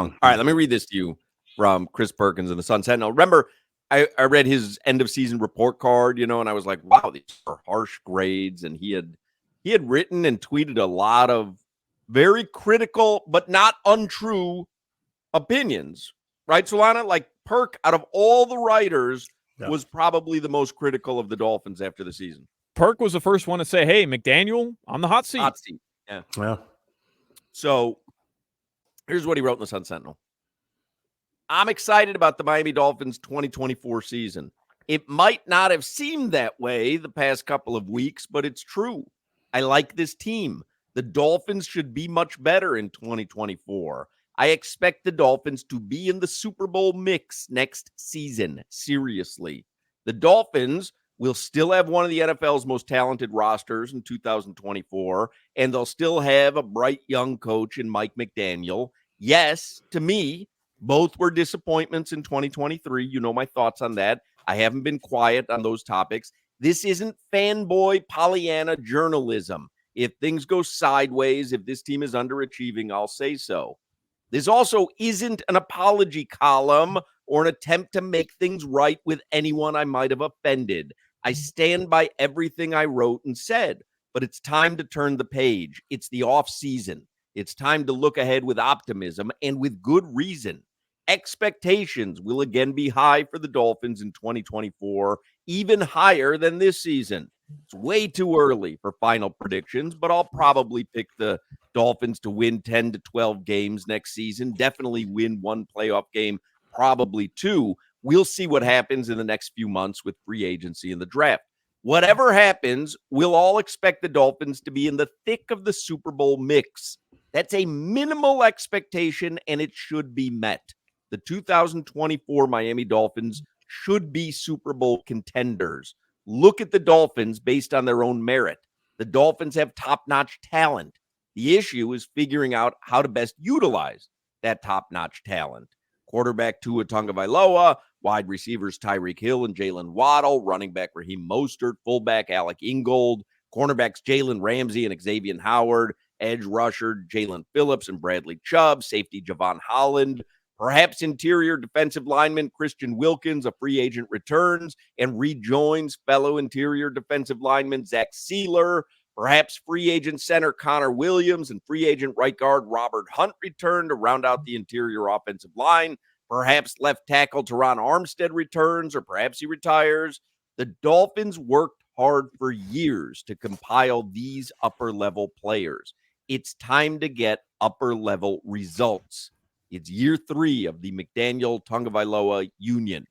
All right, let me read this to you from Chris Perkins in the Sun Sentinel. Remember, I read his end of season report card, and I was like, wow, these are harsh grades. And he had written and tweeted a lot of very critical but not untrue opinions, right, Solana? Like Perk, out of all the writers, was probably the most critical of the Dolphins after the season. Perk was the first one to say, hey, McDaniel on the hot seat. Hot seat, yeah. So here's what he wrote in the Sun Sentinel. I'm excited about the Miami Dolphins 2024 season. It might not have seemed that way the past couple of weeks, but it's true. I like this team. The Dolphins should be much better in 2024. I expect the Dolphins to be in the Super Bowl mix next season. Seriously. The Dolphins will still have one of the NFL's most talented rosters in 2024, and they'll still have a bright young coach in Mike McDaniel. Yes, to me, both were disappointments in 2023. You know my thoughts on that. I haven't been quiet on those topics. This isn't fanboy Pollyanna journalism. If things go sideways, if this team is underachieving, I'll say so. This also isn't an apology column or an attempt to make things right with anyone I might have offended. I stand by everything I wrote and said, but it's time to turn the page. It's the off season. It's time to look ahead with optimism and with good reason. Expectations will again be high for the Dolphins in 2024, even higher than this season. It's way too early for final predictions, but I'll probably pick the Dolphins to win 10 to 12 games next season, definitely win one playoff game, probably two. We'll see what happens in the next few months with free agency and the draft. Whatever happens, we'll all expect the Dolphins to be in the thick of the Super Bowl mix. That's a minimal expectation, and it should be met. The 2024 Miami Dolphins should be Super Bowl contenders. Look at the Dolphins based on their own merit. The Dolphins have top-notch talent. The issue is figuring out how to best utilize that top-notch talent. Quarterback Tua Tagovailoa, wide receivers Tyreek Hill and Jalen Waddle, running back Raheem Mostert, fullback Alec Ingold, cornerbacks Jalen Ramsey and Xavier Howard, edge rusher Jalen Phillips and Bradley Chubb, safety Javon Holland, perhaps interior defensive lineman Christian Wilkins, a free agent, returns and rejoins fellow interior defensive lineman Zach Sealer. Perhaps free agent center Connor Williams and free agent right guard Robert Hunt return to round out the interior offensive line. Perhaps left tackle Teron Armstead returns, or perhaps he retires. The Dolphins worked hard for years to compile these upper-level players. It's time to get upper-level results. It's year 3 of the McDaniel-Tagovailoa union.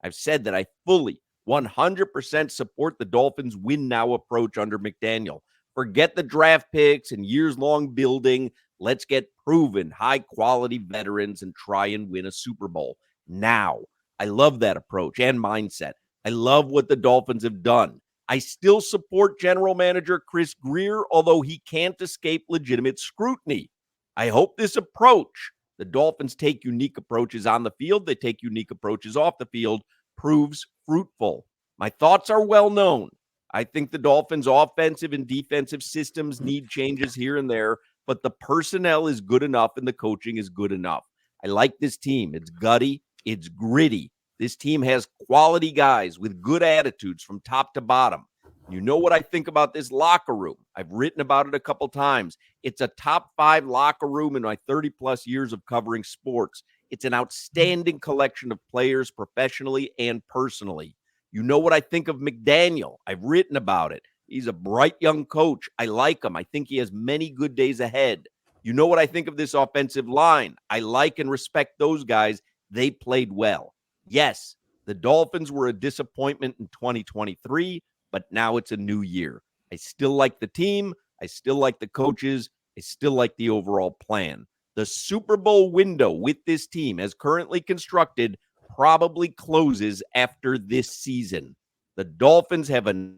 I've said that I fully, 100% support the Dolphins' win-now approach under McDaniel. Forget the draft picks and years-long building. Let's get proven, high-quality veterans and try and win a Super Bowl now. I love that approach and mindset. I love what the Dolphins have done. I still support general manager Chris Grier, although he can't escape legitimate scrutiny. I hope this approach, the Dolphins take unique approaches on the field, they take unique approaches off the field, proves fruitful. My thoughts are well known. I think the Dolphins' offensive and defensive systems need changes here and there, but the personnel is good enough and the coaching is good enough. I like this team. It's gutty. It's gritty. This team has quality guys with good attitudes from top to bottom. You know what I think about this locker room. I've written about it a couple times. It's a top 5 locker room in my 30-plus years of covering sports. It's an outstanding collection of players professionally and personally. You know what I think of McDaniel. I've written about it. He's a bright young coach. I like him. I think he has many good days ahead. You know what I think of this offensive line. I like and respect those guys. They played well. Yes, the Dolphins were a disappointment in 2023, but now it's a new year. I still like the team. I still like the coaches. I still like the overall plan. The Super Bowl window with this team, as currently constructed, probably closes after this season. The Dolphins have a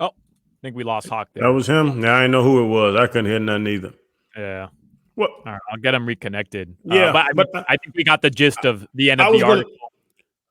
I think we lost Hawk there. That was him? Now I know who it was. I couldn't hear nothing either. Yeah. What? All right, I'll get him reconnected. Yeah, but I think we got the gist of the end of the article.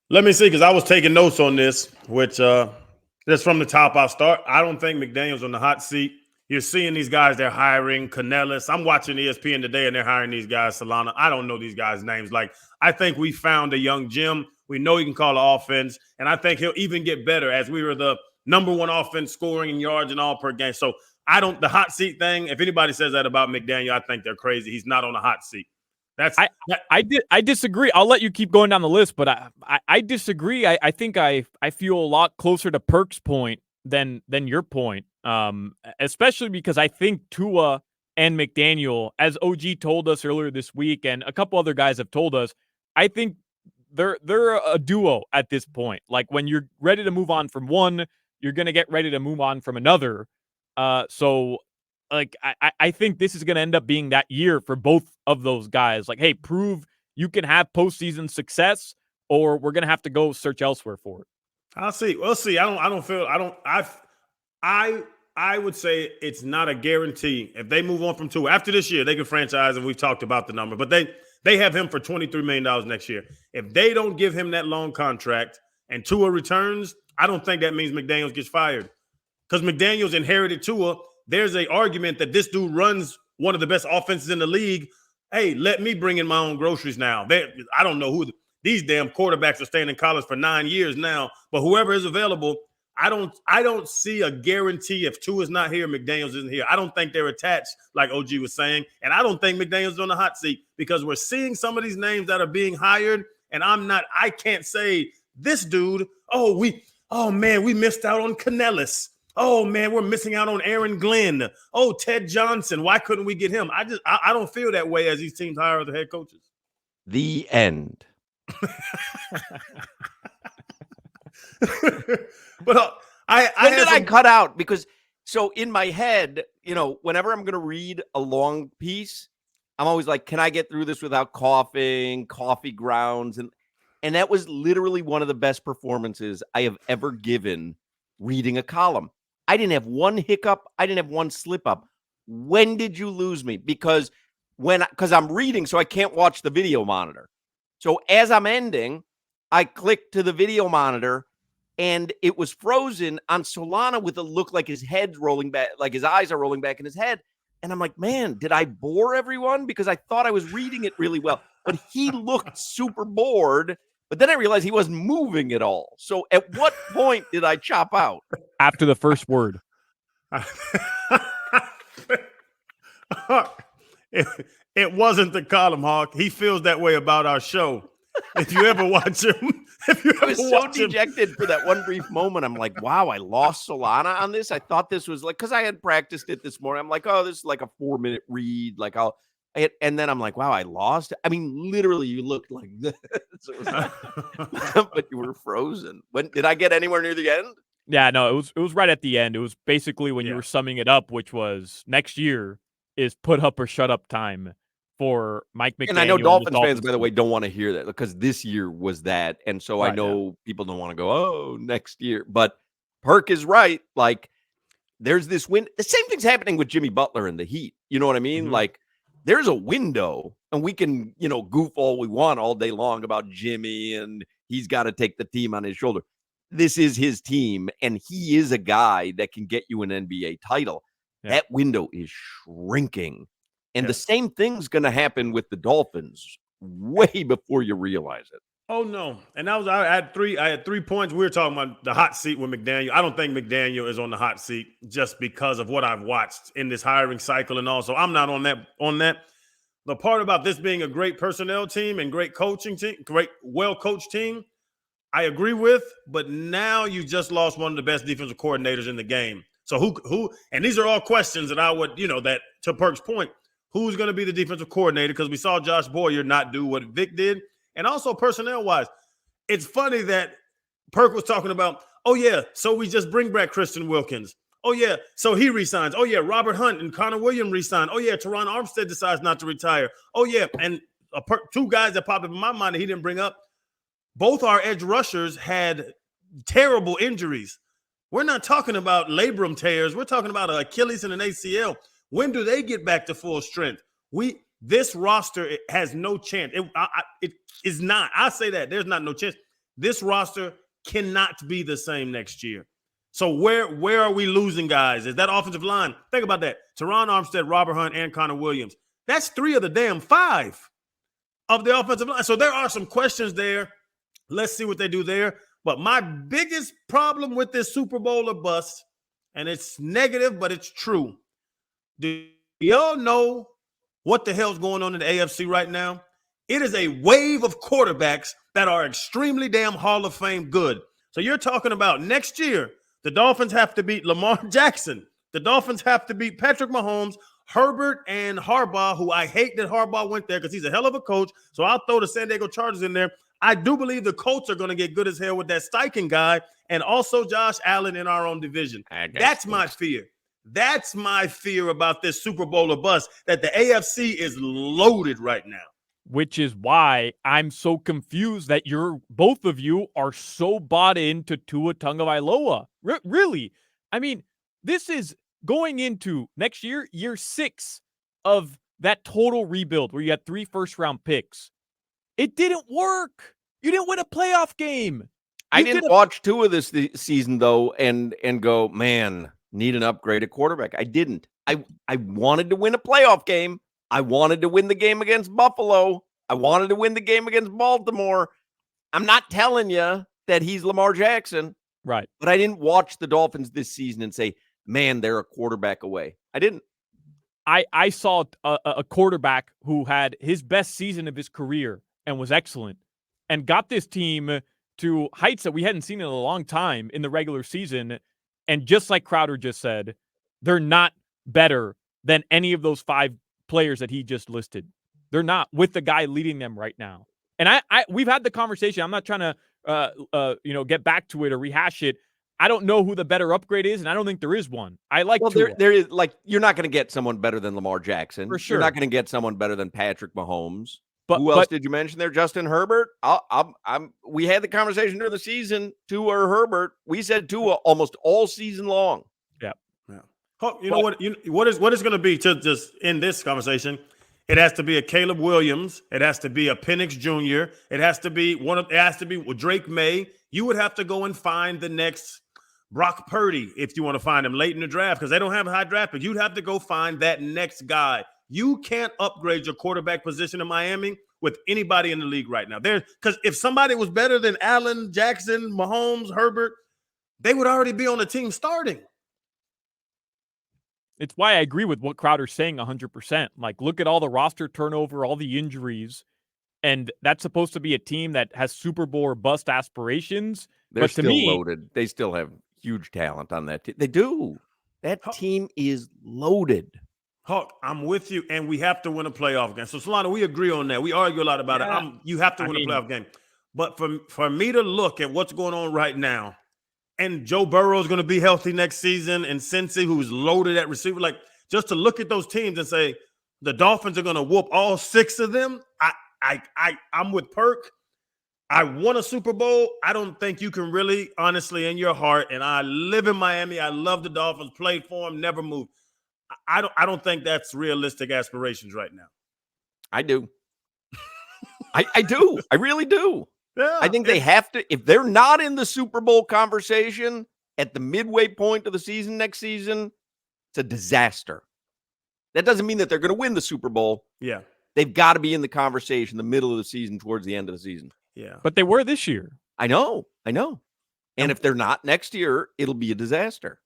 Let me see, because I was taking notes on this, which just from the top I'll start. I don't think McDaniel's on the hot seat. You're seeing these guys they're hiring. Canellis. I'm watching ESPN today, and they're hiring these guys. Solana. I don't know these guys' names. Like, I think we found a young Jim. We know he can call the offense, and I think he'll even get better as we were the number one offense scoring in yards and all per game. So the hot seat thing, if anybody says that about McDaniel, I think they're crazy. He's not on the hot seat. I disagree. I'll let you keep going down the list, but I disagree. I think I feel a lot closer to Perk's point than your point. Especially because I think Tua and McDaniel, as OG told us earlier this week, and a couple other guys have told us, I think they're a duo at this point. Like, when you're ready to move on from one, you're gonna get ready to move on from another. So like, I think this is gonna end up being that year for both of those guys. Like, hey, prove you can have postseason success, or we're gonna have to go search elsewhere for it. I'll see. We'll see. I would say it's not a guarantee. If they move on from Tua after this year, they can franchise, and we've talked about the number, but they have him for $23 million next year. If they don't give him that long contract and Tua returns, I don't think that means McDaniels gets fired, because McDaniels inherited Tua. There's an argument that this dude runs one of the best offenses in the league. Hey, let me bring in my own groceries now. I don't know who these damn quarterbacks are staying in college for 9 years now, but whoever is available, I don't see a guarantee if Tua's not here, McDaniels isn't here. I don't think they're attached, like OG was saying, and I don't think McDaniels is on the hot seat, because we're seeing some of these names that are being hired, and I can't say this dude, oh man, we missed out on Canellis. Oh man, we're missing out on Aaron Glenn. Oh, Ted Johnson. Why couldn't we get him? I don't feel that way as these teams hire other head coaches. The end. But when did I cut out? Because so in my head, whenever I'm going to read a long piece, I'm always like, can I get through this without coughing, coffee grounds? And that was literally one of the best performances I have ever given reading a column. I didn't have one hiccup. I didn't have one slip up. When did you lose me? Because I'm reading, so I can't watch the video monitor. So as I'm ending, I clicked to the video monitor, and it was frozen on Solana with a look like his head's rolling back, like his eyes are rolling back in his head. And I'm like, man, did I bore everyone? Because I thought I was reading it really well. But he looked super bored. But then I realized he wasn't moving at all. So at what point did I chop out? After the first word. It wasn't the column, Hawk. He feels that way about our show. If you ever watch him, I was so dejected for that one brief moment. I'm like, wow, I lost Solana on this. I thought this was like, because I had practiced it this morning. I'm like, oh, this is like a 4-minute read. Like and then I'm like, wow, I lost. I mean, literally, you looked like this. But you were frozen. When did I get anywhere near the end? Yeah, no, it was right at the end. It was basically when you were summing it up, which was next year is put up or shut up time for Mike McDaniel. And I know Dolphins fans, by the way, don't want to hear that, because this year was that. And so I know people don't want to go, oh, next year. But Perk is right. Like, there's this win. The same thing's happening with Jimmy Butler and the Heat. You know what I mean? Mm-hmm. Like, there's a window, and we can, goof all we want all day long about Jimmy, and he's got to take the team on his shoulder. This is his team, and he is a guy that can get you an NBA title. Yeah. That window is shrinking. And the same thing's going to happen with the Dolphins way before you realize it. Oh, no. And I had 3 points. We were talking about the hot seat with McDaniel. I don't think McDaniel is on the hot seat just because of what I've watched in this hiring cycle. And also, I'm not on that. The part about this being a great personnel team and great coaching team, great, well-coached team, I agree with. But now you just lost one of the best defensive coordinators in the game. So who? And these are all questions that I would, that to Perk's point, who's going to be the defensive coordinator? Because we saw Josh Boyer not do what Vic did. And also personnel-wise, it's funny that Perk was talking about, oh, yeah, so we just bring back Christian Wilkins. Oh, yeah, so he resigns. Oh, yeah, Robert Hunt and Connor Williams resign. Oh, yeah, Teron Armstead decides not to retire. Oh, yeah, and 2 guys that popped up in my mind that he didn't bring up, both our edge rushers had terrible injuries. We're not talking about labrum tears. We're talking about an Achilles and an ACL. When do they get back to full strength? This roster has no chance. It is not. I say that. There's not no chance. This roster cannot be the same next year. So where are we losing guys? Is that offensive line? Think about that. Teron Armstead, Robert Hunt, and Connor Williams. That's 3 of the damn 5 of the offensive line. So there are some questions there. Let's see what they do there. But my biggest problem with this Super Bowl or bust, and it's negative, but it's true. Do y'all know what the hell's going on in the AFC right now? It is a wave of quarterbacks that are extremely damn Hall of Fame good. So you're talking about next year, the Dolphins have to beat Lamar Jackson. The Dolphins have to beat Patrick Mahomes, Herbert, and Harbaugh, who I hate that Harbaugh went there because he's a hell of a coach. So I'll throw the San Diego Chargers in there. I do believe the Colts are going to get good as hell with that Steichen guy and also Josh Allen in our own division. That's my fear. That's my fear about this Super Bowl or bust, that the AFC is loaded right now. Which is why I'm so confused that both of you are so bought into Tua Tagovailoa. Really? I mean, this is going into next year, year 6 of that total rebuild where you had 3 first-round picks. It didn't work. You didn't win a playoff game. I didn't watch Tua this season, though, and go, man, need an upgrade at quarterback. I didn't. I wanted to win a playoff game. I wanted to win the game against Buffalo. I wanted to win the game against Baltimore. I'm not telling you that he's Lamar Jackson. Right. But I didn't watch the Dolphins this season and say, man, they're a quarterback away. I didn't. I saw a quarterback who had his best season of his career and was excellent and got this team to heights that we hadn't seen in a long time in the regular season. And just like Crowder just said, they're not better than any of those 5 players that he just listed. They're not, with the guy leading them right now. And we've had the conversation. I'm not trying to get back to it or rehash it. I don't know who the better upgrade is, and I don't think there is one. I like Tua. There is, like, you're not going to get someone better than Lamar Jackson. For sure. You're not going to get someone better than Patrick Mahomes. But who else did you mention there? Justin Herbert. We had the conversation during the season. Tua or Herbert. We said Tua almost all season long. Yeah. You know what is going to be, to just end this conversation? It has to be a Caleb Williams. It has to be a Penix Jr. It has to be Drake May. You would have to go and find the next Brock Purdy if you want to find him late in the draft, because they don't have a high draft pick. You'd have to go find that next guy. You can't upgrade your quarterback position in Miami with anybody in the league right now. Because if somebody was better than Allen, Jackson, Mahomes, Herbert, they would already be on the team starting. It's why I agree with what Crowder's saying 100%. Like, look at all the roster turnover, all the injuries, and that's supposed to be a team that has Super Bowl or bust aspirations. They're still loaded. They still have huge talent on that team. They do. That team is loaded. Hawk, I'm with you, and we have to win a playoff game. So, Solano, we agree on that. We argue a lot about it. You have to win a playoff game. But for me to look at what's going on right now, and Joe Burrow is going to be healthy next season, and Cincy, who's loaded at receiver, like, just to look at those teams and say the Dolphins are going to whoop all 6 of them, I'm with Perk. I won a Super Bowl. I don't think you can really, honestly, in your heart, and I live in Miami. I love the Dolphins, played for them, never moved. I don't think that's realistic aspirations right now. I do. I do. I really do. Yeah, I think they have to. If they're not in the Super Bowl conversation at the midway point of the season next season, it's a disaster. That doesn't mean that they're going to win the Super Bowl. Yeah. They've got to be in the conversation the middle of the season towards the end of the season. Yeah. But they were this year. I know. And if they're not next year, it'll be a disaster.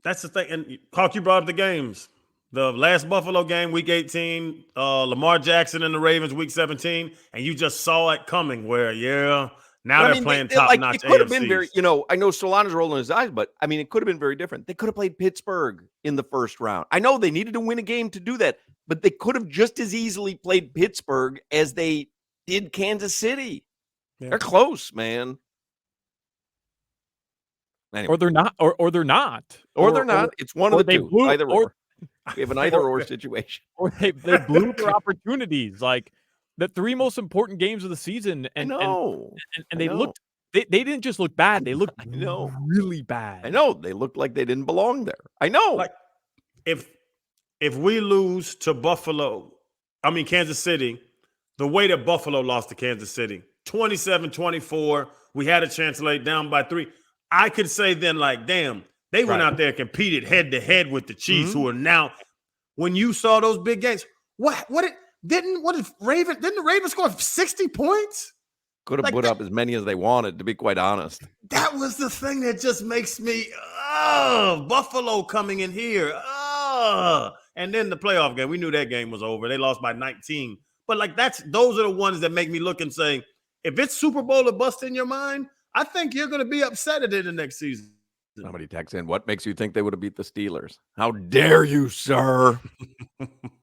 That's the thing. And Hawk, you brought up the games. The last Buffalo game, week 18, Lamar Jackson and the Ravens, week 17, and you just saw it coming where, now they're playing top-notch It could have been AFCs. very, I know Solana's rolling his eyes, but, I mean, it could have been very different. They could have played Pittsburgh in the first round. I know they needed to win a game to do that, but they could have just as easily played Pittsburgh as they did Kansas City. Yeah. They're close, man. Anyway. Or they're not. Or they're not. Or they're not. It's one of the two. Either or. We have an either-or situation. Or they blew their opportunities. Like, the 3 most important games of the season. And, and they looked – they didn't just look bad. They looked really bad. I know. They looked like they didn't belong there. I know. Like, if we lose to Kansas City, the way that Buffalo lost to Kansas City, 27-24, we had a chance late down by 3. I could say then, like, damn, they went out there and competed head to head with the Chiefs, who are now. When you saw those big games, didn't the Ravens score 60 points? Could have put up as many as they wanted, to be quite honest. That was the thing that just makes me, Buffalo coming in here. And then the playoff game, we knew that game was over. They lost by 19. But like those are the ones that make me look and say, if it's Super Bowl or bust in your mind, I think you're going to be upset at it the next season. Somebody texts in, what makes you think they would have beat the Steelers? How dare you, sir?